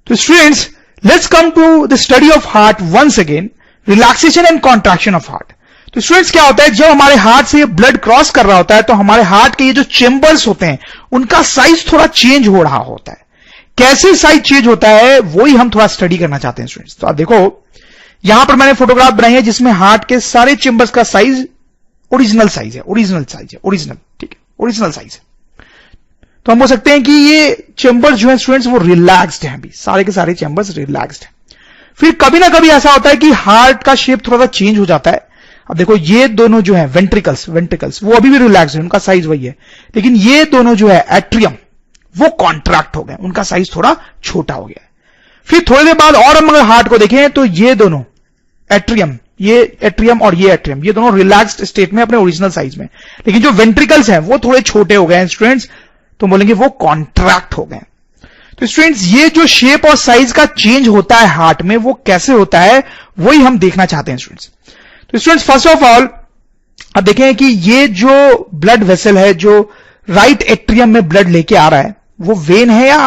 तो students, let's come to the study of heart once again, relaxation and contraction of heart. तो students क्या होता है, जब हमारे हार्ट से ये ब्लड क्रॉस कर रहा होता है तो हमारे हार्ट के ये जो चेंबर्स होते हैं उनका साइज थोड़ा चेंज हो रहा होता है। कैसे साइज चेंज होता है वही हम थोड़ा स्टडी करना चाहते हैं स्टूडेंट्स। तो आप देखो, यहां पर मैंने फोटोग्राफ बनाई है जिसमें हार्ट के सारे चेंबर्स का साइज ओरिजिनल साइज है, ओरिजिनल, ठीक है, ओरिजिनल साइज है। तो हम बोल सकते हैं कि ये चेंबर्स जो है स्टूडेंट्स वो रिलैक्स्ड हैं, अभी सारे के सारे चेंबर्स रिलैक्स्ड हैं। फिर कभी ना कभी ऐसा होता है कि हार्ट का शेप थोड़ा सा चेंज हो जाता है। अब देखो, ये दोनों जो है वेंट्रिकल्स वो अभी भी रिलैक्स्ड है, उनका साइज वही है, लेकिन ये दोनों जो है एट्रियम वो कॉन्ट्रैक्ट हो गए, उनका साइज थोड़ा छोटा हो गया है। फिर थोड़ी देर बाद और हम अगर हार्ट को देखें तो ये दोनों एट्रियम, ये एट्रियम और ये एट्रियम, ये दोनों रिलैक्स्ड स्टेट में अपने ओरिजिनल साइज में, लेकिन जो वेंट्रिकल्स हैं वो थोड़े छोटे हो गए हैं स्टूडेंट्स, तो बोलेंगे वो कॉन्ट्रैक्ट हो गए। तो स्टूडेंट्स, ये जो शेप और साइज का चेंज होता है हार्ट में वो कैसे होता है वही हम देखना चाहते हैं स्टूडेंट्स। तो स्टूडेंट्स, फर्स्ट ऑफ ऑल अब देखें कि ये जो ब्लड वेसल है जो राइट एट्रियम में ब्लड लेके आ रहा है वो वेन है या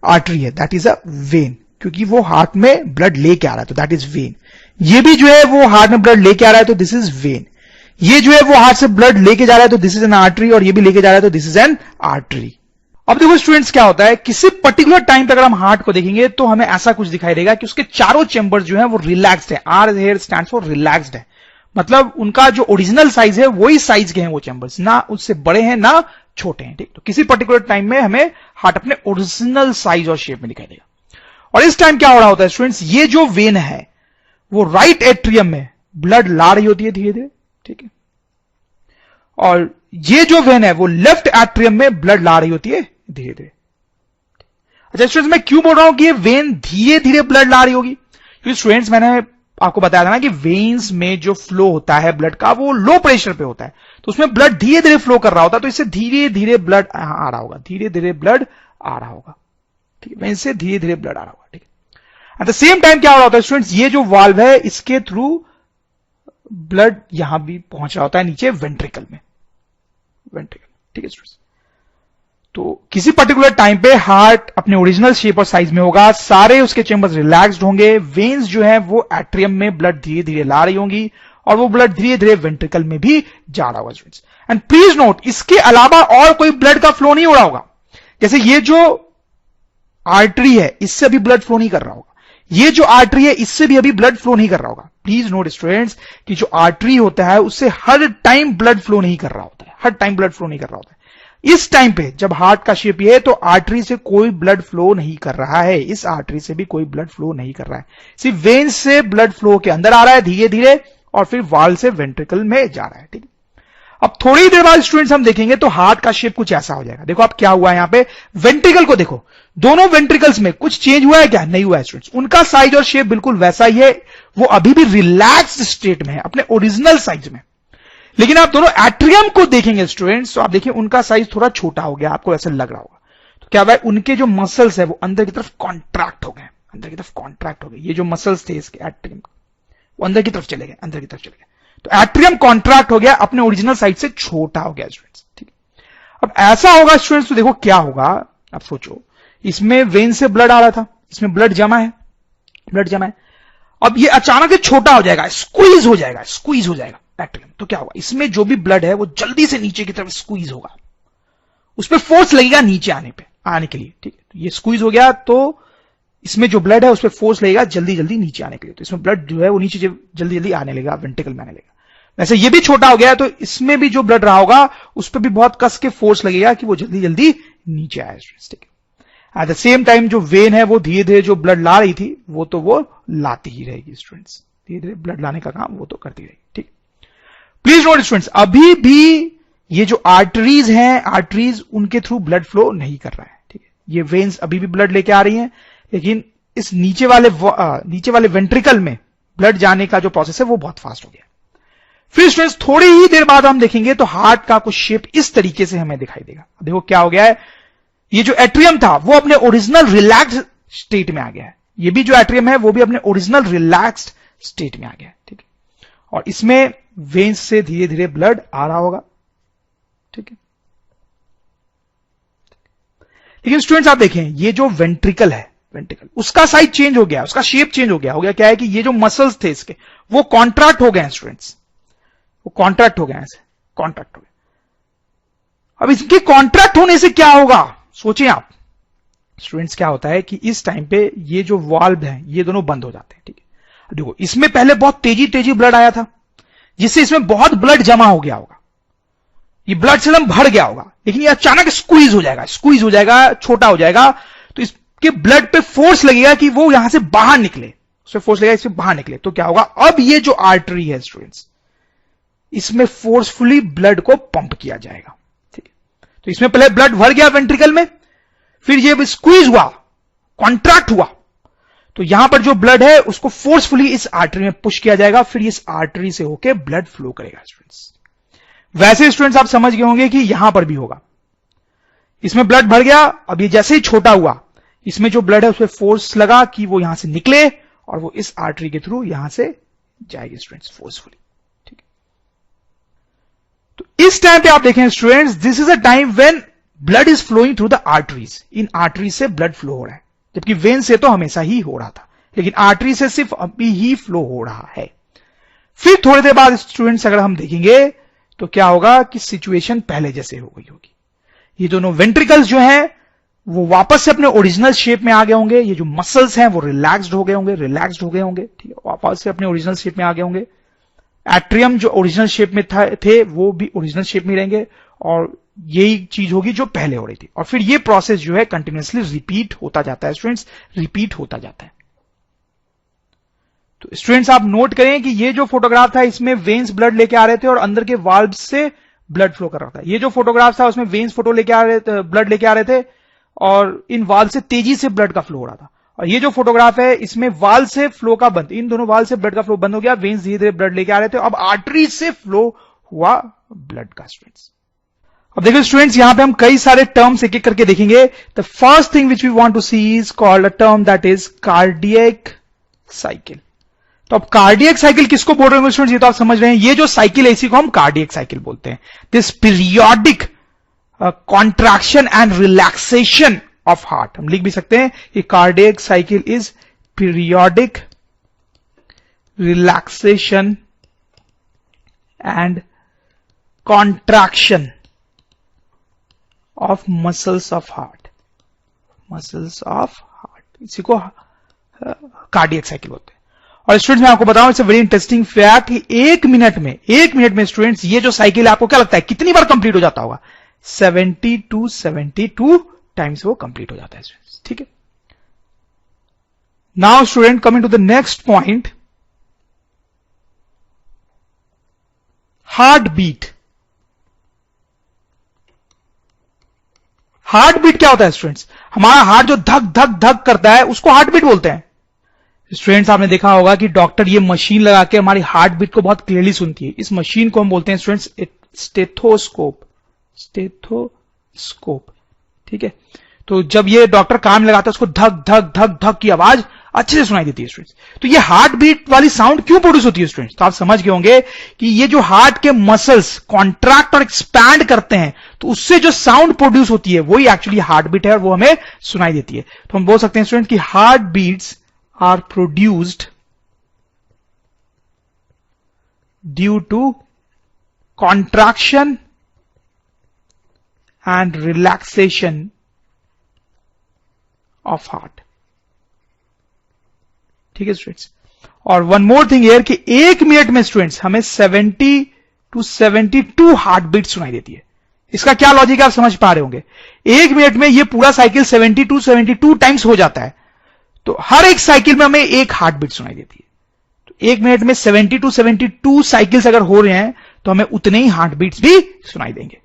आर्टरी है? दैट इज अ वेन, क्योंकि वो हार्ट में ब्लड लेके आ रहा है तो दैट इज वेन। ये भी जो है वो हार्ट में ब्लड लेके आ रहा है तो दिस इज वेन। ये जो है वो हार्ट से ब्लड लेके जा रहा है तो दिस इज एन आर्टरी, और ये भी लेके जा रहा है तो दिस इज एन आर्टरी। अब देखो स्टूडेंट्स, क्या होता है, किसी पर्टिकुलर टाइम पे अगर हम हार्ट को देखेंगे तो हमें ऐसा कुछ दिखाई देगा कि उसके चारों चेंबर्स जो है वो रिलैक्स्ड है। R here stands for relaxed है, मतलब उनका जो ओरिजिनल साइज है वही साइज के हैं वो चेंबर्स, ना उससे बड़े हैं ना छोटे हैं, ठीक। तो किसी पर्टिकुलर टाइम में हमें हार्ट अपने ओरिजिनल साइज और शेप में दिखाई देगा। और इस टाइम क्या हो रहा होता है स्टूडेंट्स, ये जो वेन है वो राइट एट्रियम में ब्लड ला रही होती है धीरे धीरे, ठीक है, और ये जो वेन है वो लेफ्ट एट्रियम में ब्लड ला रही होती है धीरे धीरे। अच्छा स्टूडेंट्स, मैं क्यों बोल रहा हूं कि ये वेन धीरे धीरे ब्लड ला रही होगी, क्योंकि स्टूडेंट्स मैंने आपको बताया था ना कि वेन्स में जो फ्लो होता है ब्लड का वो लो प्रेशर पे होता है, तो उसमें ब्लड धीरे धीरे फ्लो कर रहा होता है, तो इससे धीरे धीरे ब्लड आ रहा होगा, धीरे धीरे ब्लड आ रहा होगा, ठीक है, वेन से धीरे धीरे ब्लड आ रहा होगा, ठीक है। एट द सेम टाइम क्या हो रहा होता है स्टूडेंट्स, ये जो वाल्व है इसके थ्रू ब्लड यहां भी पहुंच रहा होता है नीचे वेंट्रिकल में, ठीक है स्टूडेंट्स। तो किसी पर्टिकुलर टाइम पे हार्ट अपने ओरिजिनल शेप और साइज में होगा, सारे उसके चेंबर्स रिलैक्स्ड होंगे, वेन्स जो है वो एट्रियम में ब्लड धीरे धीरे ला रही होंगी और वो ब्लड धीरे धीरे वेंट्रिकल में भी जा रहा होगा स्टूडेंट्स। एंड प्लीज नोट, इसके अलावा और कोई ब्लड का फ्लो नहीं हो रहा होगा। जैसे ये जो आर्टरी है इससे अभी ब्लड फ्लो नहीं कर रहा होगा, ये जो आर्टरी है इससे भी अभी ब्लड फ्लो नहीं कर रहा होगा। प्लीज नोट स्टूडेंट्स कि जो आर्टरी होता है उससे हर टाइम ब्लड फ्लो नहीं कर रहा होता है, हर टाइम ब्लड फ्लो नहीं कर रहा होता है। इस टाइम पे जब हार्ट का शेप ये है तो आर्टरी से कोई ब्लड फ्लो नहीं कर रहा है, इस आर्टरी से भी कोई ब्लड फ्लो नहीं कर रहा है, सिर्फ वेन से ब्लड फ्लो के अंदर आ रहा है धीरे धीरे और फिर वाल्व से वेंट्रिकल में जा रहा है, ठीक है। अब थोड़ी देर बाद स्टूडेंट्स हम देखेंगे तो हार्ट का शेप कुछ ऐसा हो जाएगा। देखो अब क्या हुआ है, यहां पे वेंट्रिकल को देखो, दोनों वेंट्रिकल्स में कुछ चेंज हुआ है क्या? नहीं हुआ है स्टूडेंट्स, उनका साइज और शेप बिल्कुल वैसा ही है, वो अभी भी रिलैक्स्ड स्टेट में है, अपने ओरिजिनल साइज में। लेकिन आप दोनों एट्रियम को देखेंगे स्टूडेंट्स तो आप देखिए उनका साइज थोड़ा छोटा हो गया, आपको ऐसा लग रहा होगा। तो क्या हुआ है, उनके जो मसल्स है वो अंदर की तरफ कॉन्ट्रैक्ट हो गए, अंदर की तरफ कॉन्ट्रैक्ट हो गए। ये जो मसल्स थे इसके एट्रियम वो अंदर की तरफ चले गए, अंदर की तरफ चले गए, तो एट्रियम कॉन्ट्रैक्ट हो गया, अपने ओरिजिनल साइज से छोटा हो गया स्टूडेंट्स, ठीक है। अब ऐसा होगा स्टूडेंट्स तो देखो क्या होगा, आप सोचो, इसमें वेन से ब्लड आ रहा था, इसमें ब्लड जमा है, अब ये अचानक से छोटा हो जाएगा, स्क्वीज हो जाएगा एट्रियम। तो क्या होगा, इसमें जो भी ब्लड है वो जल्दी से नीचे की तरफ स्क्वीज होगा, उस पर फोर्स लगेगा नीचे आने के लिए, ठीक है। तो ये स्क्वीज हो गया तो इसमें जो ब्लड है उस पर फोर्स लगेगा जल्दी जल्दी नीचे आने के लिए, तो इसमें ब्लड जो है वो नीचे जल्दी जल्दी आने लगेगा, वेंट्रिकल में आने लगेगा। वैसे ये भी छोटा हो गया है तो इसमें भी जो ब्लड रहा होगा उस पर भी बहुत कस के फोर्स लगेगा कि वो जल्दी जल्दी नीचे आए, ठीक है। एट द सेम टाइम जो वेन है वो धीरे धीरे जो ब्लड ला रही थी वो लाती ही रहेगी स्टूडेंट्स, धीरे धीरे ब्लड लाने का काम वो तो करती रहेगी, ठीक। प्लीज नोट स्टूडेंट्स, अभी भी ये जो आर्टरीज हैं, आर्टरीज उनके थ्रू ब्लड फ्लो नहीं कर रहा है, ठीक है। ये वेन्स अभी भी ब्लड लेके आ रही हैं, लेकिन इस नीचे वाले वेंट्रिकल में ब्लड जाने का जो प्रोसेस है वो बहुत फास्ट हो गया। फिर स्टूडेंट्स थोड़ी ही देर बाद हम देखेंगे तो हार्ट का कुछ शेप इस तरीके से हमें दिखाई देगा। देखो क्या हो गया है, ये जो एट्रियम था वो अपने ओरिजिनल रिलैक्स्ड स्टेट में आ गया है, ये भी जो एट्रियम है वो भी अपने ओरिजिनल रिलैक्स्ड स्टेट में आ गया है, ठीक है। और इसमें वेन्स से धीरे धीरे ब्लड आ रहा होगा, ठीक है। लेकिन स्टूडेंट्स आप देखें, ये जो वेंट्रिकल है, वेंट्रिकल, उसका साइज चेंज हो गया, उसका शेप चेंज हो गया क्या है कि ये जो मसल्स थे इसके वो कॉन्ट्रैक्ट हो गए स्टूडेंट्स, वो कॉन्ट्रैक्ट हो गए, ऐसे कॉन्ट्रैक्ट हो गए। अब इसके कॉन्ट्रैक्ट होने से क्या होगा, सोचें आप स्टूडेंट्स, क्या होता है कि इस टाइम पे ये जो वाल्व है ये दोनों बंद हो जाते हैं, ठीक है। देखो इसमें पहले बहुत तेजी तेजी ब्लड आया था, जिससे इसमें बहुत ब्लड जमा हो गया होगा, ये ब्लड से एकदम भर गया होगा, लेकिन ये अचानक स्क्वीज हो जाएगा, स्क्वीज हो जाएगा, छोटा हो जाएगा, तो इसके ब्लड पे फोर्स लगेगा कि वो यहां से बाहर निकले, उससे फोर्स लगेगा इससे बाहर निकले, तो क्या होगा, अब ये जो आर्टरी है स्टूडेंट्स, इसमें फोर्सफुली ब्लड को पंप किया जाएगा, ठीक है। तो इसमें पहले ब्लड भर गया वेंट्रिकल में, फिर ये स्क्वीज हुआ, कॉन्ट्रैक्ट हुआ, तो यहां पर जो ब्लड है उसको फोर्सफुली इस आर्टरी में पुश किया जाएगा, फिर इस आर्टरी से होकर ब्लड फ्लो करेगा स्टूडेंट्स। वैसे स्टूडेंट्स आप समझ गए होंगे कि यहां पर भी होगा, इसमें ब्लड भर गया, अब ये जैसे ही छोटा हुआ, इसमें जो ब्लड है उसमें फोर्स लगा कि वो यहां से निकले और वो इस आर्टरी के थ्रू यहां से जाएगी स्टूडेंट्स फोर्सफुली, ठीक है। तो इस टाइम पे आप देखें students, this is a time when blood is flowing through the arteries, इन आर्टरी से ब्लड फ्लो हो रहा है, जबकि वेन से तो हमेशा ही हो रहा था, लेकिन आर्टरी से सिर्फ अभी ही फ्लो हो रहा है। फिर थोड़ी देर बाद स्टूडेंट्स अगर हम देखेंगे तो क्या होगा कि सिचुएशन पहले जैसे हो गई होगी, ये दोनों वेंट्रिकल्स जो हैं वो वापस से अपने ओरिजिनल शेप में आ गए होंगे, ये जो मसल्स हैं वो रिलैक्स्ड हो गए होंगे, रिलैक्स्ड हो गए होंगे, ठीक है, वापस से अपने ओरिजिनल शेप में आ गए होंगे। एट्रियम जो ओरिजिनल शेप में थे वो भी ओरिजिनल शेप में रहेंगे, और यही चीज होगी जो पहले हो रही थी, और फिर ये प्रोसेस जो है कंटिन्यूअसली रिपीट होता जाता है स्टूडेंट्स, रिपीट होता जाता है। तो स्टूडेंट्स आप नोट करें कि ये जो फोटोग्राफ था इसमें वेन्स ब्लड लेके आ रहे थे और अंदर के वाल्व से ब्लड फ्लो कर रहा था। ये जो फोटोग्राफ था उसमें वेन्स फोटो लेके आ रहे थे, ब्लड लेके आ रहे थे, और इन वाल्व से तेजी से ब्लड का फ्लो हो रहा था। और ये जो फोटोग्राफ है इसमें वाल्व से फ्लो का बंद, इन दोनों वाल्व से ब्लड का फ्लो बंद हो गया, वेन्स धीरे धीरे ब्लड लेके आ रहे थे, अब आर्टरी से फ्लो हुआ ब्लड का स्टूडेंट्स। अब देखिए स्टूडेंट्स यहां पे हम कई सारे टर्म्स एक एक करके देखेंगे। The first thing which we want to see is called a term that is cardiac cycle. तो अब कार्डियक साइकिल किसको बोल रहे हैं स्टूडेंट्स, ये तो आप समझ रहे हैं, ये जो साइकिल है इसी को हम कार्डियक साइकिल बोलते हैं। This periodic contraction and relaxation of heart, हम लिख भी सकते हैं कि cardiac cycle is periodic relaxation and contraction of muscles of heart, muscles of heart, इसी को कार्डियक साइकिल बोलते हैं। और स्टूडेंट्स मैं आपको बताऊं, it's a very interesting fact कि एक मिनट में स्टूडेंट्स ये जो साइकिल है आपको क्या लगता है कितनी बार कंप्लीट हो जाता होगा, 72 टाइम्स वो कंप्लीट हो जाता है स्टूडेंट्स, ठीक है। Now student coming to the next point, heart beat. Heart beat क्या होता है स्टूडेंट्स, हमारा हार्ट जो धक धक धक करता है उसको हार्ट बीट बोलते हैं। स्टूडेंट्स आपने देखा होगा कि डॉक्टर ये मशीन लगा के हमारी हार्ट बीट को बहुत क्लियरली सुनती है, इस मशीन को हम बोलते हैं स्टूडेंट्स स्टेथोस्कोप, स्टेथोस्कोप, ठीक है। तो जब ये डॉक्टर काम लगाता है उसको धक धक धक धक की आवाज अच्छे से सुनाई देती है स्टूडेंट्स। तो ये हार्ट बीट वाली साउंड क्यों प्रोड्यूस होती है स्टूडेंट्स, तो आप समझ गए होंगे कि ये जो हार्ट के मसल्स कॉन्ट्रैक्ट और एक्सपैंड करते हैं तो उससे जो साउंड प्रोड्यूस होती है वही एक्चुअली हार्ट बीट है और वो हमें सुनाई देती है। तो हम बोल सकते हैं स्टूडेंट कि heart beats are produced due to contraction and relaxation of heart, ठीक है स्टूडेंट्स। और वन मोर थिंग हियर कि एक मिनट में स्टूडेंट्स हमें 70 to 72 हार्ट बीट सुनाई देती है। इसका क्या लॉजिक है आप समझ पा रहे होंगे, एक मिनट में ये पूरा साइकिल 72 टाइम्स हो जाता है, तो हर एक साइकिल में हमें एक हार्ट बीट सुनाई देती है। तो एक मिनट में 72 साइकिल्स अगर हो रहे हैं तो हमें उतने ही हार्ट बीट्स भी सुनाई देंगे।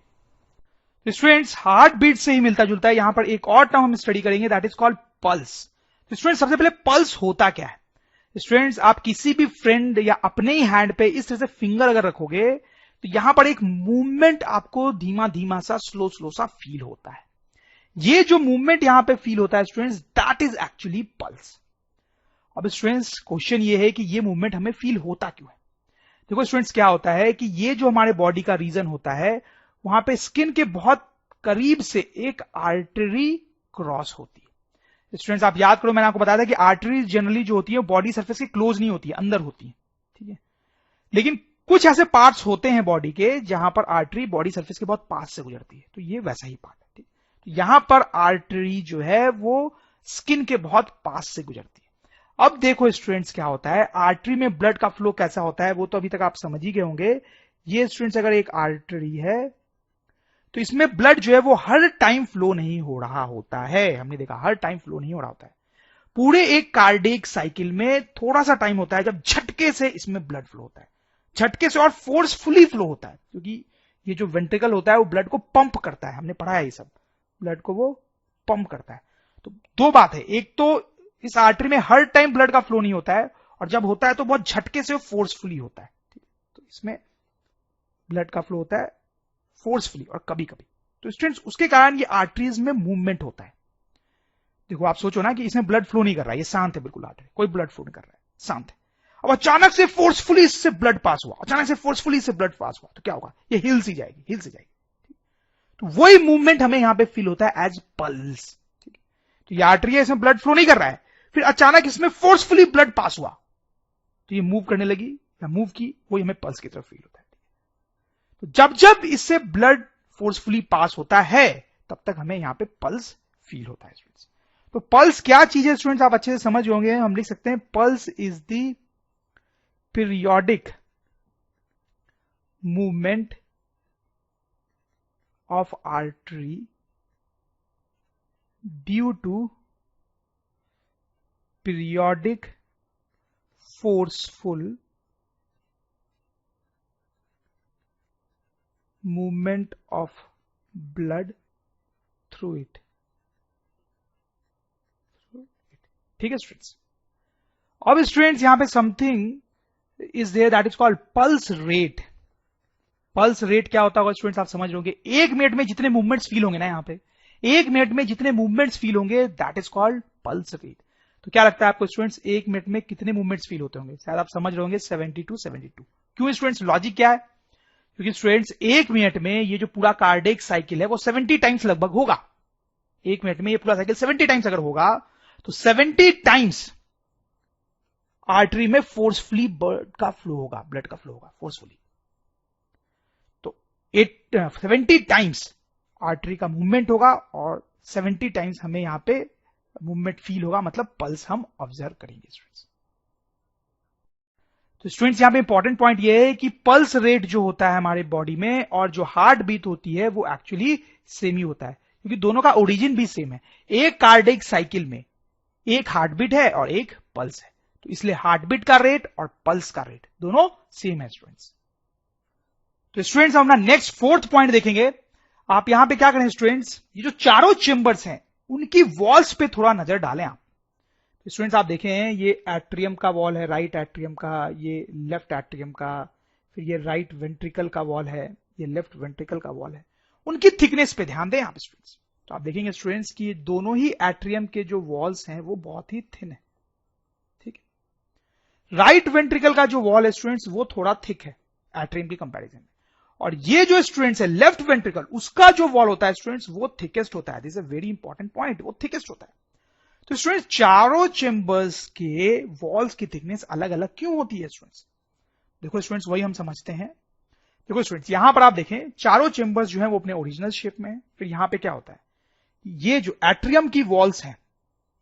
स्टूडेंट्स हार्ट बीट से ही मिलता जुलता है यहां पर एक और टर्म हम स्टडी करेंगे that is called pulse. Students सबसे पहले पल्स होता क्या है, स्टूडेंट्स आप किसी भी फ्रेंड या अपने ही हैंड पे इस तरह से फिंगर अगर रखोगे तो यहां पर एक मूवमेंट आपको धीमा धीमा सा स्लो सा फील होता है। ये जो मूवमेंट यहां पे फील होता है students that is actually pulse. अब स्टूडेंट्स क्वेश्चन ये है कि ये मूवमेंट हमें फील होता क्यों है। देखो स्टूडेंट्स क्या होता है कि ये जो हमारे बॉडी का रीजन होता है वहां पे स्किन के बहुत करीब से एक आर्टरी क्रॉस होती है। स्टूडेंट्स आप याद करो, मैंने आपको बताया था कि आर्टरीज जनरली जो होती है बॉडी सरफेस के क्लोज नहीं होती है, अंदर होती है, ठीक है। लेकिन कुछ ऐसे पार्ट्स होते हैं बॉडी के जहां पर आर्टरी बॉडी सरफेस के बहुत पास से गुजरती है, तो ये वैसा ही पार्ट है, ठीक। तो यहां पर आर्टरी जो है वो स्किन के बहुत पास से गुजरती है। अब देखो स्टूडेंट्स क्या होता है, आर्टरी में ब्लड का फ्लो कैसा होता है वो तो अभी तक आप समझ ही गए होंगे। ये स्टूडेंट्स अगर एक आर्टरी है तो इसमें ब्लड जो है वो हर टाइम फ्लो नहीं हो रहा होता है, हमने देखा हर टाइम फ्लो नहीं हो रहा होता है। पूरे एक कार्डियक साइकिल में थोड़ा सा टाइम होता है जब झटके से इसमें ब्लड फ्लो होता है, झटके से और फोर्सफुली फ्लो होता है, क्योंकि ये जो वेंट्रिकल होता है वो ब्लड को पंप करता है, हमने पढ़ा है ये सब, ब्लड को वो पंप करता है। तो दो बात है, एक तो इस आर्टरी में हर टाइम ब्लड का फ्लो नहीं होता है, और जब होता है तो बहुत झटके से फोर्सफुली होता है, ठीक है। तो इसमें ब्लड का फ्लो होता है फोर्सफुली और कभी कभी, तो स्टूडेंट्स उसके कारण ये आर्टरीज में मूवमेंट होता है। देखो आप सोचो ना कि इसमें ब्लड फ्लो नहीं कर रहा है, ये शांत है बिल्कुल, आर्टरी कोई ब्लड फ्लो नहीं कर रहा है, शांत है। अब अचानक से फोर्सफुली इससे ब्लड पास हुआ, अचानक से फोर्सफुली इससे ब्लड पास हुआ, तो क्या होगा, ये हिल सी जाएगी, हिल सी जाएगी। तो वही मूवमेंट हमें यहां पे फील होता है एज पल्स, ठीक है। तो ये आर्टरी है, इसमें ब्लड फ्लो नहीं कर रहा है, फिर अचानक इसमें फोर्सफुली ब्लड पास हुआ, तो ये मूव करने लगी या मूव की, वही हमें पल्स की तरफ फील होता है। तो जब जब इससे ब्लड फोर्सफुली पास होता है तब तक हमें यहां पे पल्स फील होता है स्टूडेंट्स। तो पल्स क्या चीज है स्टूडेंट्स, आप अच्छे से समझ होंगे, हम लिख सकते हैं pulse is the periodic movement of artery due to periodic forceful movement of blood through it, ठीक है स्टूडेंट्स। अब स्टूडेंट्स यहां पे something is there that is called pulse rate. Pulse rate क्या होता होगा स्टूडेंट्स, आप समझ लोगे, एक मिनट में जितने मूवमेंट्स फील होंगे ना, यहां पे एक मिनट में जितने मूवमेंट्स फील होंगे that is called pulse rate. तो क्या लगता है आपको स्टूडेंट्स, एक मिनट में कितने मूवमेंट्स फील होते होंगे, शायद आप समझ रहे होंगे 70 to 72। क्यों स्टूडेंट्स, लॉजिक क्या है, क्योंकि स्टूडेंट्स एक मिनट में ये जो पूरा कार्डियक साइकिल है वो 70 टाइम्स लगभग होगा, एक मिनट में ये पूरा साइकिल 70 टाइम्स अगर होगा तो 70 टाइम्स आर्टरी में फोर्सफुली ब्लड का फ्लो होगा, ब्लड का फ्लो होगा फोर्सफुली। तो 70 टाइम्स आर्टरी का मूवमेंट होगा और 70 टाइम्स हमें यहां पे मूवमेंट फील होगा, मतलब पल्स हम ऑब्जर्व करेंगे स्टूडेंट्स। तो स्टूडेंट्स यहां पे इंपॉर्टेंट पॉइंट ये है कि पल्स रेट जो होता है हमारे बॉडी में और जो हार्ट बीट होती है वो एक्चुअली सेम ही होता है, क्योंकि दोनों का ओरिजिन भी सेम है। एक कार्डियक साइकिल में एक हार्ट बीट है और एक पल्स है, तो इसलिए हार्ट बीट का रेट और पल्स का रेट दोनों सेम है स्टूडेंट्स। तो स्टूडेंट्स हम अपना नेक्स्ट फोर्थ पॉइंट देखेंगे। आप यहां पे क्या करें स्टूडेंट्स, ये जो चारों चेंबर्स हैं उनकी वॉल्स पे थोड़ा नजर डालें आप। स्टूडेंट्स आप देखें, ये एट्रियम का वॉल है, राइट एट्रियम का, ये लेफ्ट एट्रियम का, फिर ये राइट वेंट्रिकल का वॉल है, ये लेफ्ट वेंट्रिकल का वॉल है। उनकी थिकनेस पे ध्यान दें यहाँ पे स्टूडेंट्स। तो आप देखेंगे स्टूडेंट्स कि दोनों ही एट्रियम के जो वॉल्स हैं वो बहुत ही थिन है, ठीक है। राइट वेंट्रिकल का जो वॉल है स्टूडेंट्स वो थोड़ा थिक है एट्रियम की कंपैरिजन में, और ये जो स्टूडेंट्स है लेफ्ट वेंट्रिकल, उसका जो वॉल होता है स्टूडेंट्स वो थिकेस्ट होता है। This is a very important point, वो थिकेस्ट होता है। तो स्टूडेंट्स चारों चेंबर्स के वॉल्स की थिकनेस अलग अलग क्यों होती है स्टूडेंट्स, देखो स्टूडेंट्स वही हम समझते हैं। देखो स्टूडेंट्स यहां पर आप देखें, चारों चेंबर्स जो हैं वो अपने ओरिजिनल शेप में है। फिर यहां पे क्या होता है, ये जो एट्रियम की वॉल्स हैं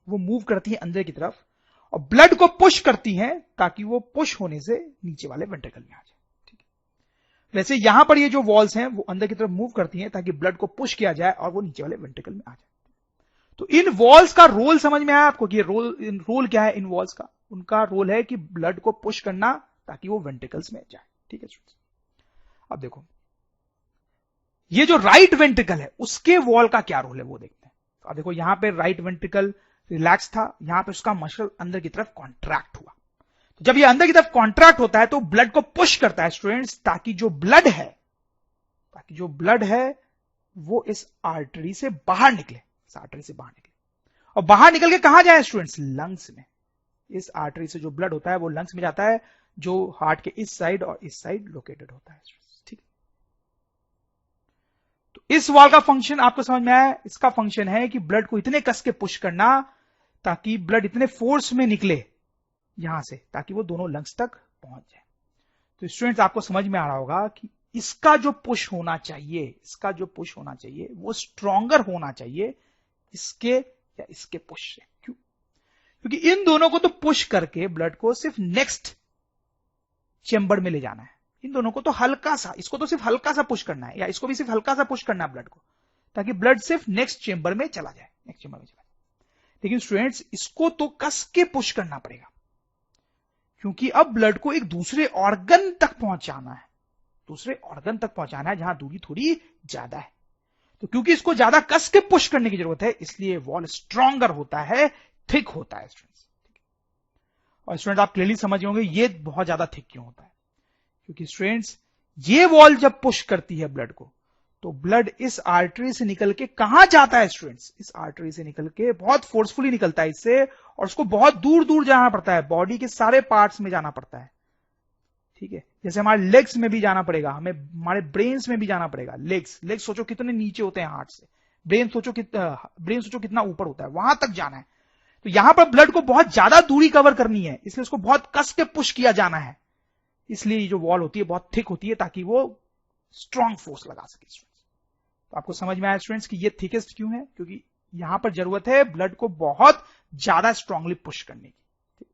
वो मूव करती है अंदर की तरफ और ब्लड को पुश करती हैं ताकि वो पुश होने से नीचे वाले वेंट्रिकल में आ जाए, ठीक है। वैसे यहां पर ये जो वॉल्स हैं वो अंदर की तरफ मूव करती हैं ताकि ब्लड को पुश किया जाए और वो नीचे वाले वेंट्रिकल में आ जाए। तो इन वॉल्स का रोल समझ में आया आपको कि रोल क्या है इन वॉल्स का, उनका रोल है कि ब्लड को पुश करना ताकि वो वेंट्रिकल्स में जाए, ठीक है। अब देखो ये जो राइट वेंट्रिकल है उसके वॉल का क्या रोल है वो देखते हैं। अब देखो यहां पे राइट वेंट्रिकल रिलैक्स था, यहां पे उसका मसल अंदर की तरफ कॉन्ट्रैक्ट हुआ। तो जब ये अंदर की तरफ कॉन्ट्रैक्ट होता है तो ब्लड को पुश करता है स्टूडेंट्स, ताकि जो ब्लड है वो इस आर्टरी से बाहर निकले, इस आर्टरी से बाहर निकले, और बाहर निकल के कहां जाए स्टूडेंट्स, लंग्स में। इस आर्टरी से जो ब्लड होता है वो लंग्स में जाता है, जो हार्ट के इस साइड और इस साइड लोकेटेड होता है, ठीक है। तो इस वॉल का फंक्शन आपको समझ में आया, इसका फंक्शन है कि ब्लड को इतने कस के पुश करना ताकि ब्लड इतने फोर्स में निकले यहां से ताकि वो दोनों लंग्स तक पहुंच जाए। तो स्टूडेंट्स आपको समझ में आ रहा होगा कि इसका जो पुश होना चाहिए वो स्ट्रॉन्गर होना चाहिए इसके या इसके पुश से। क्यों? क्योंकि इन दोनों को तो पुश करके ब्लड को सिर्फ नेक्स्ट चेंबर में ले जाना है। इन दोनों को तो हल्का सा, इसको तो सिर्फ हल्का सा पुश करना है या इसको भी सिर्फ हल्का सा पुश करना है ब्लड को, ताकि ब्लड सिर्फ नेक्स्ट चेंबर में चला जाए, लेकिन स्टूडेंट्स इसको तो कस के पुश करना पड़ेगा, क्योंकि अब ब्लड को एक दूसरे ऑर्गन तक पहुंचाना है जहां दूरी थोड़ी ज्यादा है। तो क्योंकि इसको ज्यादा कस के पुश करने की जरूरत है, इसलिए वॉल स्ट्रॉन्गर होता है, थिक होता है स्टूडेंट्स। और स्टूडेंट आप क्लियरली समझ होंगे ये बहुत ज्यादा थिक क्यों होता है, क्योंकि स्टूडेंट्स ये वॉल जब पुश करती है ब्लड को, तो ब्लड इस आर्टरी से निकल के कहां जाता है स्टूडेंट्स? इस आर्टरी से निकल के बहुत फोर्सफुली निकलता है इससे, और उसको बहुत दूर दूर जाना पड़ता है, बॉडी के सारे पार्ट्स में जाना पड़ता है। ठीक है, जैसे हमारे लेग्स में भी जाना पड़ेगा, हमें हमारे ब्रेन्स में भी जाना पड़ेगा। लेग्स सोचो कितने नीचे होते हैं हार्ट से, ब्रेन सोचो कितना ऊपर होता है, वहां तक जाना है। तो यहां पर ब्लड को बहुत ज्यादा दूरी कवर करनी है, इसलिए उसको बहुत कस के पुश किया जाना है। इसलिए जो वॉल होती है बहुत थिक होती है ताकि वो स्ट्रॉन्ग फोर्स लगा सके स्टूडेंट्स। तो आपको समझ में आया स्टूडेंट्स कि ये थिकेस्ट क्यों है? क्योंकि यहां पर जरूरत है ब्लड को बहुत ज्यादा स्ट्रांगली पुश करने की,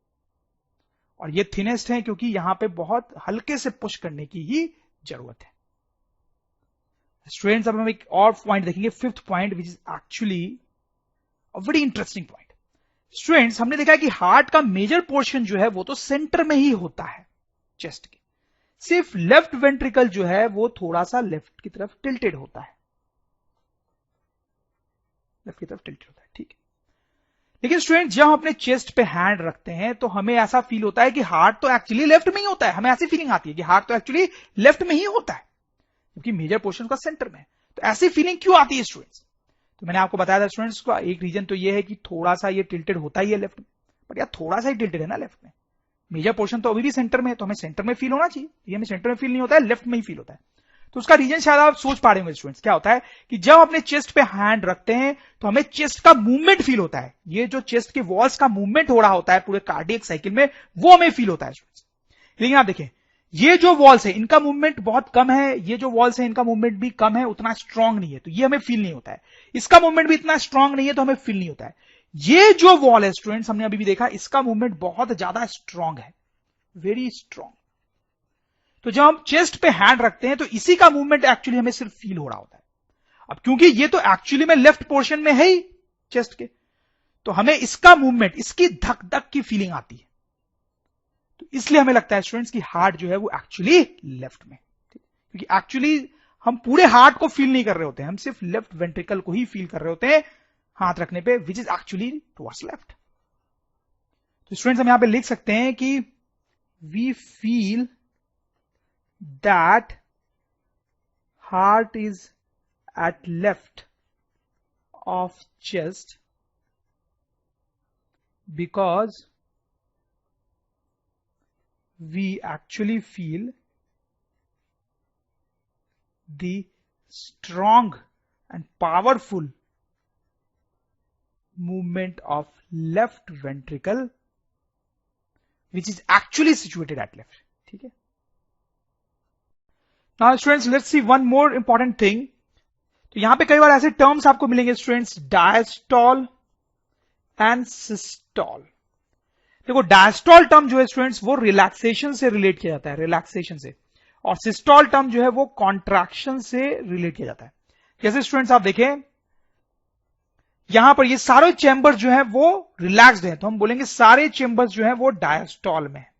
और ये थिनेस्ट है क्योंकि यहां पे बहुत हल्के से पुश करने की ही जरूरत है। स्टूडेंट्स अब हम एक और पॉइंट देखेंगे, fifth point, which is actually a very interesting point. Students हमने देखा है कि हार्ट का मेजर पोर्शन जो है वो तो सेंटर में ही होता है चेस्ट के, सिर्फ लेफ्ट वेंट्रिकल जो है वो थोड़ा सा लेफ्ट की तरफ टिल्टेड होता है, ठीक है। लेकिन स्टूडेंट जब हम अपने चेस्ट पे हैंड रखते हैं तो हमें ऐसा फील होता है कि हार्ट तो एक्चुअली लेफ्ट में ही होता है, हमें ऐसी फीलिंग आती है कि हार्ट तो एक्चुअली लेफ्ट में ही होता है, क्योंकि मेजर पोर्शन का सेंटर में है। तो ऐसी फीलिंग क्यों आती है स्टूडेंट्स? तो मैंने आपको बताया था स्टूडेंट्स का एक रीजन तो ये है कि थोड़ा सा ये टिल्टेड होता ही है लेफ्ट में, बट यार थोड़ा सा ही टिल्टेड है ना लेफ्ट में, मेजर पोर्शन तो अभी भी सेंटर में है, तो हमें सेंटर में फील होना चाहिए, ये हमें सेंटर में फील नहीं होता है, लेफ्ट में ही फील होता है। तो उसका रीजन शायद आप सोच पा रहे होंगे स्टूडेंट्स, क्या होता है कि जब अपने चेस्ट पे हैंड रखते हैं तो हमें चेस्ट का मूवमेंट फील होता है, ये जो चेस्ट के वॉल्स का मूवमेंट हो रहा होता है पूरे कार्डियक साइकिल में, वो हमें फील होता है स्टूडेंट्स। लेकिन आप देखें ये जो वॉल्स है इनका मूवमेंट बहुत कम है, ये जो वॉल्स है इनका मूवमेंट भी कम है, उतना स्ट्रांग नहीं है, तो ये हमें फील नहीं होता है। इसका मूवमेंट भी इतना स्ट्रांग नहीं है तो हमें फील नहीं होता है। ये जो वॉल है स्टूडेंट्स हमने अभी भी देखा, इसका मूवमेंट बहुत ज्यादा स्ट्रांग है, वेरी स्ट्रांग। तो जब हम चेस्ट पे हैंड रखते हैं तो इसी का मूवमेंट एक्चुअली हमें सिर्फ फील हो रहा होता है। अब क्योंकि ये तो एक्चुअली में लेफ्ट पोर्शन में है ही चेस्ट के, तो हमें इसका मूवमेंट, इसकी धक धक की फीलिंग आती है, तो इसलिए हमें लगता है स्टूडेंट्स कि हार्ट जो है वो एक्चुअली लेफ्ट में, क्योंकि एक्चुअली हम पूरे हार्ट को फील नहीं कर रहे होते हैं, हम सिर्फ लेफ्ट वेंट्रिकल को ही फील कर रहे होते हैं हाथ रखने पे, which is actually towards left. तो स्टूडेंट्स हम यहां पे लिख सकते हैं कि we feel that heart is at left of chest because we actually feel the strong and powerful movement of left ventricle which is actually situated at left, ठीक है। Now students let's see one more important thing। तो यहां पे कई बार ऐसे terms आपको मिलेंगे students, diastole and सिस्टॉल। देखो डायस्टॉल टर्म जो है स्टूडेंट्स वो रिलैक्सेशन से रिलेट किया जाता है, रिलैक्सेशन से, और सिस्टॉल टर्म जो है वो कॉन्ट्रैक्शन से रिलेट किया जाता है। जैसे स्टूडेंट्स आप देखें यहां पर ये सारे चैम्बर्स जो है वो रिलैक्स्ड है, तो हम बोलेंगे सारे चैम्बर्स जो है वो डायस्टॉल में है।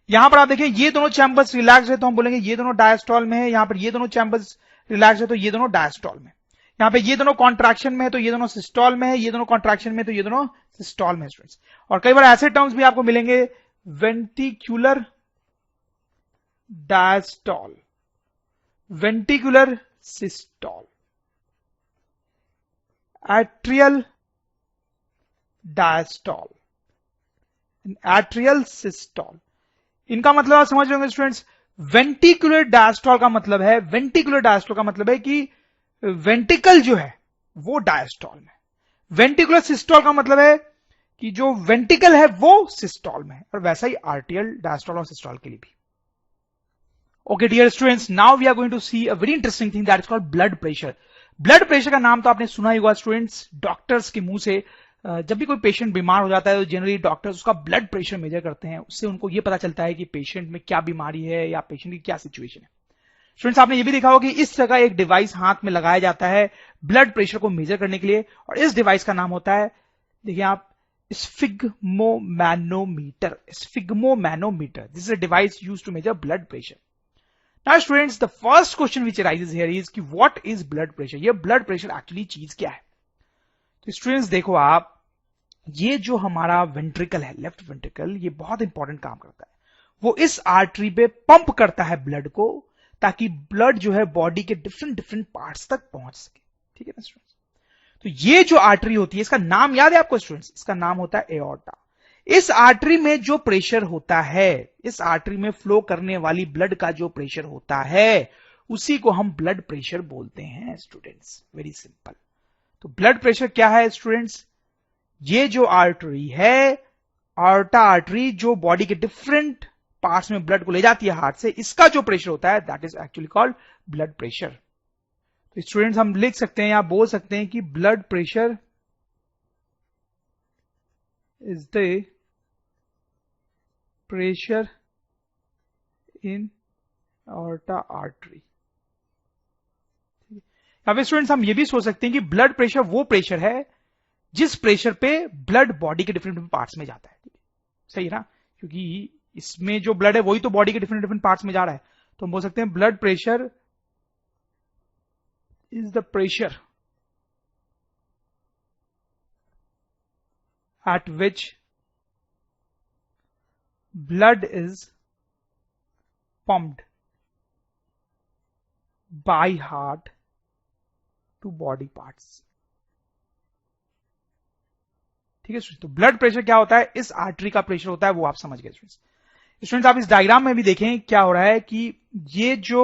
यहां पर आप देखिए ये दोनों चैम्बर्स रिलैक्स है तो हम बोलेंगे ये दोनों डायस्टॉल में है, यहां पर ये दोनों चैम्बर्स रिलैक्स है तो ये दोनों डायस्टॉल में, यहां पे ये दोनों कॉन्ट्रैक्शन में है तो ये दोनों सिस्टॉल में है, ये दोनों कॉन्ट्रैक्शन में तो ये दोनों सिस्टॉल में स्टूडेंट्स। और कई बार ऐसे टर्म्स भी आपको मिलेंगे, ventricular diastole, ventricular systole, atrial diastole, atrial systole. इनका मतलब आप समझ रहे होंगे स्टूडेंट्स, वेंटिकुलर डायस्टॉल का मतलब है, वेंटिकुलर डायस्टॉल का मतलब है कि वेंटिकल जो है वो डायस्टॉल में, वेंटिकुलर सिस्टोल का मतलब है कि जो वेंटिकल है वो सिस्टोल में है, और वैसा ही आर्टियल, डायस्टोल और सिस्टोल के लिए भी। Okay dear students, now we are going to see a very interesting thing that is called blood pressure. Blood pressure का नाम तो आपने सुना ही होगा स्टूडेंट्स, डॉक्टर्स के मुंह से। जब भी कोई पेशेंट बीमार हो जाता है तो जनरली डॉक्टर्स उसका ब्लड प्रेशर मेजर करते हैं, उससे उनको ये पता चलता है कि पेशेंट में क्या बीमारी है या पेशेंट की क्या सिचुएशन है। स्टूडेंट्स आपने ये भी देखा होगा कि इस तरह एक डिवाइस हाथ में लगाया जाता है ब्लड प्रेशर को मेजर करने के लिए, और इस डिवाइस का नाम होता है, देखिए आप, sphygmomanometer. Sphygmomanometer, this is a device used to measure blood pressure. Now students, the first question which arises here is कि व्हाट इज ब्लड प्रेशर। ये ब्लड प्रेशर एक्चुअली चीज क्या है? तो स्टूडेंट्स देखो आप, ये जो हमारा वेंट्रिकल है, लेफ्ट वेंट्रिकल, ये बहुत इंपॉर्टेंट काम करता है। वो इस आर्टरी पे पंप करता है ब्लड को, ताकि ब्लड जो है बॉडी के डिफरेंट डिफरेंट पार्ट्स तक पहुंच सके। ठीक है ना स्टूडेंट्स? तो ये जो आर्टरी होती है, इसका नाम याद है आपको स्टूडेंट्स? इसका नाम होता है एओर्टा। इस आर्टरी में जो प्रेशर होता है, इस आर्टरी में फ्लो करने वाली ब्लड का जो प्रेशर होता है, उसी को हम ब्लड प्रेशर बोलते हैं स्टूडेंट्स। Very simple. तो ब्लड प्रेशर क्या है स्टूडेंट्स? ये जो आर्टरी है, आर्टा आर्टरी, जो बॉडी के डिफरेंट पार्ट्स में ब्लड को ले जाती है हार्ट से, इसका जो प्रेशर होता है that is actually called blood pressure. तो स्टूडेंट्स हम लिख सकते हैं या बोल सकते हैं कि blood pressure is the pressure in aorta artery. या फिर स्टूडेंट्स हम ये भी सोच सकते हैं कि ब्लड प्रेशर वो प्रेशर है जिस प्रेशर पे ब्लड बॉडी के डिफरेंट पार्ट्स में जाता है। सही है ना? क्योंकि इसमें जो ब्लड है वही तो बॉडी के डिफरेंट डिफरेंट पार्ट्स में जा रहा है। तो हम बोल सकते हैं blood pressure is the pressure at which blood is pumped by heart to body parts. ठीक है, तो ब्लड प्रेशर क्या होता है, इस आर्टरी का प्रेशर होता है, वो आप समझ गए स्टूडेंट्स। आप इस डायग्राम में भी देखें क्या हो रहा है कि ये जो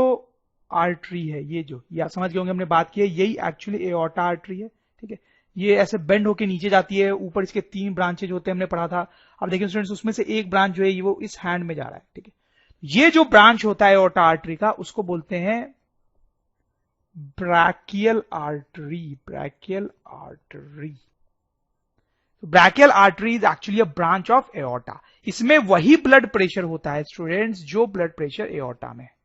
आर्टरी है, ये आप समझ गए होंगे, हमने बात की है, यही एक्चुअली एओर्टा आर्टरी है। ठीक है, ये ऐसे बेंड होके नीचे जाती है, ऊपर इसके 3 ब्रांचेज होते हैं, हमने पढ़ा था। अब देखिए स्टूडेंट्स, उसमें से एक ब्रांच जो है वो इस हैंड में जा रहा है। ठीक है, ये जो ब्रांच होता है एओर्टा आर्टरी का, उसको बोलते हैं brachial artery. Brachial artery, brachial artery is actually a branch of aorta. इसमें वही ब्लड प्रेशर होता है स्टूडेंट्स जो ब्लड प्रेशर एओर्टा में है।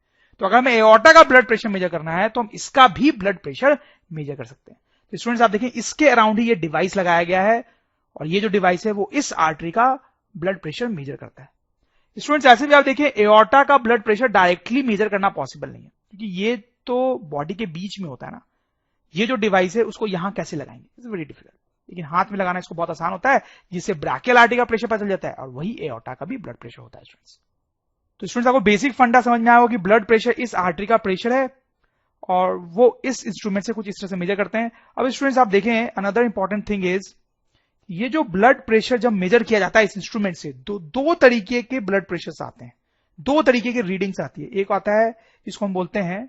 तो अगर हमें एओर्टा का ब्लड प्रेशर मेजर करना है तो हम इसका भी ब्लड प्रेशर मेजर कर सकते हैं। तो स्टूडेंट्स आप देखें, इसके अराउंड ही ये डिवाइस लगाया गया है, और ये जो डिवाइस है वो इस आर्टरी का ब्लड प्रेशर मेजर करता है। स्टूडेंट्स ऐसे भी आप देखें, एओर्टा का ब्लड प्रेशर डायरेक्टली मेजर करना पॉसिबल नहीं है, क्योंकि ये तो बॉडी के बीच में होता है ना। ये जो डिवाइस है उसको यहां कैसे लगाएंगे, इट्स वेरी डिफिकल्ट। लेकिन हाथ में लगाना इसको बहुत आसान होता है, जिससे ब्रैकियल आर्टरी का प्रेशर पता चल जाता है, और वही एओर्टा का भी ब्लड प्रेशर होता है स्टूडेंट्स। तो स्टूडेंट्स आपको बेसिक फंडा समझ में आया होगा कि ब्लड प्रेशर इस आर्टरी का प्रेशर है, और वो इस इंस्ट्रूमेंट से कुछ इस तरह से मेजर करते हैं। अब स्टूडेंट्स आप देखें, अनदर इंपॉर्टेंट थिंग इज, ये जो ब्लड प्रेशर जब मेजर किया जाता है इस इंस्ट्रूमेंट से, दो तरीके के ब्लड प्रेशर आते हैं, 2 तरीके की रीडिंग्स आती है। एक आता है, इसको हम बोलते हैं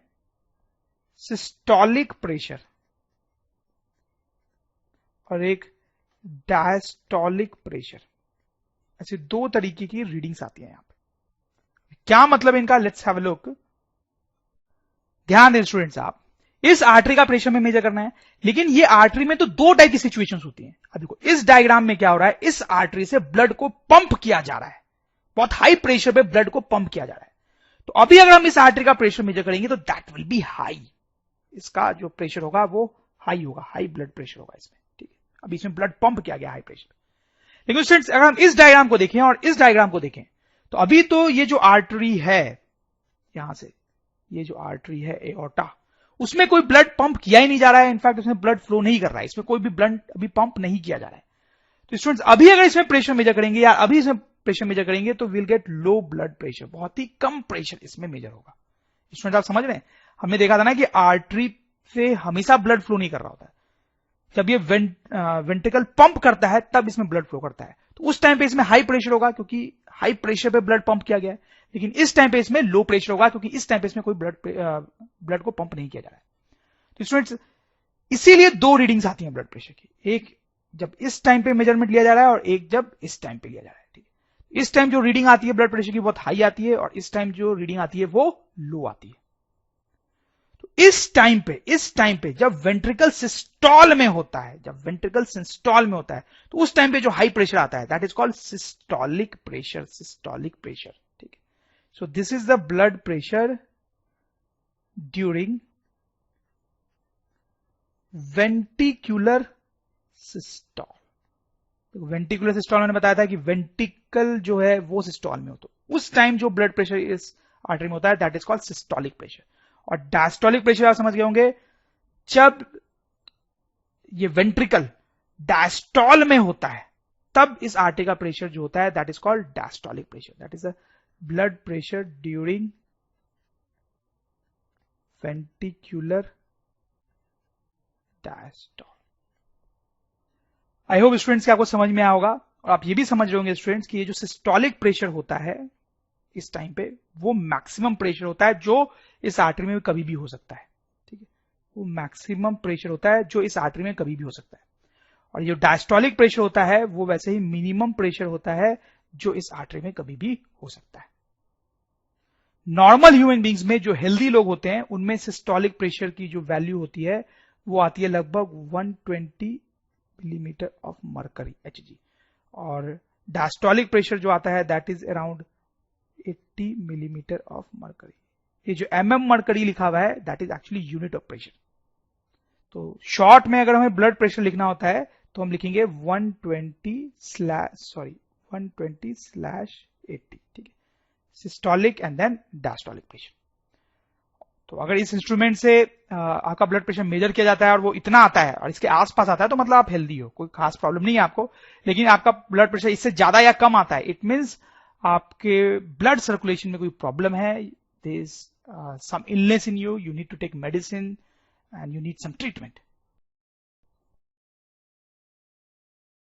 सिस्टोलिक प्रेशर, और एक डायस्टोलिक प्रेशर। ऐसे 2 तरीके की रीडिंग्स आती है यहां पे। क्या मतलब इनका, लेट्स हैव अ लुक। ध्यान दें स्टूडेंट्स, आप इस आर्टरी का प्रेशर में मेजर करना है, लेकिन ये आर्टरी में तो 2 टाइप की सिचुएशंस होती हैं। अब देखो इस डायग्राम में क्या हो रहा है, इस आर्टरी से ब्लड को पंप किया जा रहा है, बहुत हाई प्रेशर पे ब्लड को पंप किया जा रहा है। तो अभी अगर हम इस आर्टरी का प्रेशर मेजर करेंगे तो दैट विल बी हाई, इसका जो प्रेशर होगा वो हाई होगा, हाई ब्लड प्रेशर होगा इसमें। ठीक है, अभी इसमें ब्लड पंप किया गया हाई प्रेशर। लेकिन स्टूडेंट्स अगर हम इस डायग्राम को देखें और इस डायग्राम को देखें, तो अभी तो ये जो आर्टरी है, यहां से ये जो आर्टरी है एओर्टा, उसमें कोई ब्लड पंप किया ही नहीं जा रहा है। इनफैक्ट उसमें ब्लड फ्लो नहीं कर रहा है, इसमें कोई भी ब्लड अभी पंप नहीं किया जा रहा है। तो स्टूडेंट्स अभी अगर इसमें प्रेशर मेजर करेंगे या अभी इसमें प्रेशर मेजर करेंगे तो will get low blood pressure, बहुत ही कम प्रेशर इसमें मेजर होगा। स्टूडेंट्स आप समझ रहे हैं, हमने देखा था ना कि आर्टरी से हमेशा ब्लड फ्लो नहीं कर रहा होता है। जब ये वेंट्रिकल पंप करता है तब इसमें ब्लड फ्लो करता है, तो उस टाइम पे इसमें हाई प्रेशर होगा क्योंकि हाई प्रेशर पे ब्लड पंप किया गया है। लेकिन इस टाइम पे इसमें लो प्रेशर होगा क्योंकि इस टाइम पे इसमें कोई ब्लड को पंप नहीं किया जा रहा है। तो स्टूडेंट्स इसीलिए 2 रीडिंग्स आती हैं ब्लड प्रेशर की, एक जब इस टाइम पे मेजरमेंट लिया जा रहा है और एक जब इस टाइम पे लिया जा रहा है। ठीक है, इस टाइम जो रीडिंग आती है ब्लड प्रेशर की बहुत हाई आती है और इस टाइम जो रीडिंग आती है वो लो आती है। तो इस टाइम पे जब वेंट्रिकल सिस्टोल में होता है, जब वेंट्रिकल सिस्टोल में होता है तो उस टाइम पे जो हाई प्रेशर आता है that is called systolic pressure, systolic pressure. ठीक है, so this is the blood pressure during ventricular systole. Ventricular systole मैंने बताया था कि वेंटिकल जो है वो सिस्टोल में हो, तो उस टाइम जो ब्लड प्रेशर इस आर्टरी में होता है that is called systolic pressure. और डायस्टोलिक प्रेशर आप समझ गए होंगे, जब ये वेंट्रिकल डायस्टोल में होता है तब इस आर्टरी का प्रेशर जो होता है that is called diastolic pressure. That is a blood pressure during ventricular diastole. I hope students कि आपको समझ में आया होगा और आप ये भी समझ रहे होंगे स्टूडेंट्स कि ये जो सिस्टोलिक प्रेशर होता है इस टाइम पे वो मैक्सिमम प्रेशर होता है जो इस आर्टरी में कभी भी हो सकता है। ठीक है, वो मैक्सिमम प्रेशर होता है जो इस आर्टरी में कभी भी हो सकता है। और जो डायस्टोलिक प्रेशर होता है वो वैसे ही मिनिमम प्रेशर होता है जो इस आर्टरी में कभी भी हो सकता है। नॉर्मल ह्यूमन बींग्स में जो हेल्दी लोग होते हैं उनमें सिस्टोलिक प्रेशर की जो वैल्यू होती है वो आती है लगभग 120 मिलीमीटर ऑफ मरकरी Hg, और डायस्टोलिक प्रेशर जो आता है that is around 80 millimetre of mercury. ये जो मरकरी लिखा हुआ है that is actually unit of pressure. तो शॉर्ट में अगर हमें ब्लड प्रेशर लिखना होता है तो हम लिखेंगे 120/80। ठीक है, systolic and then diastolic pressure. तो अगर इस इंस्ट्रूमेंट से आपका ब्लड प्रेशर मेजर किया जाता है और वो इतना आता है और इसके आसपास आता है तो मतलब आप हेल्दी हो, कोई खास प्रॉब्लम नहीं है आपको। लेकिन आपका ब्लड प्रेशर इससे ज्यादा या कम आता है, इट मींस आपके ब्लड सर्कुलेशन में कोई प्रॉब्लम है, there is some illness in you, you need to take medicine and you need some treatment.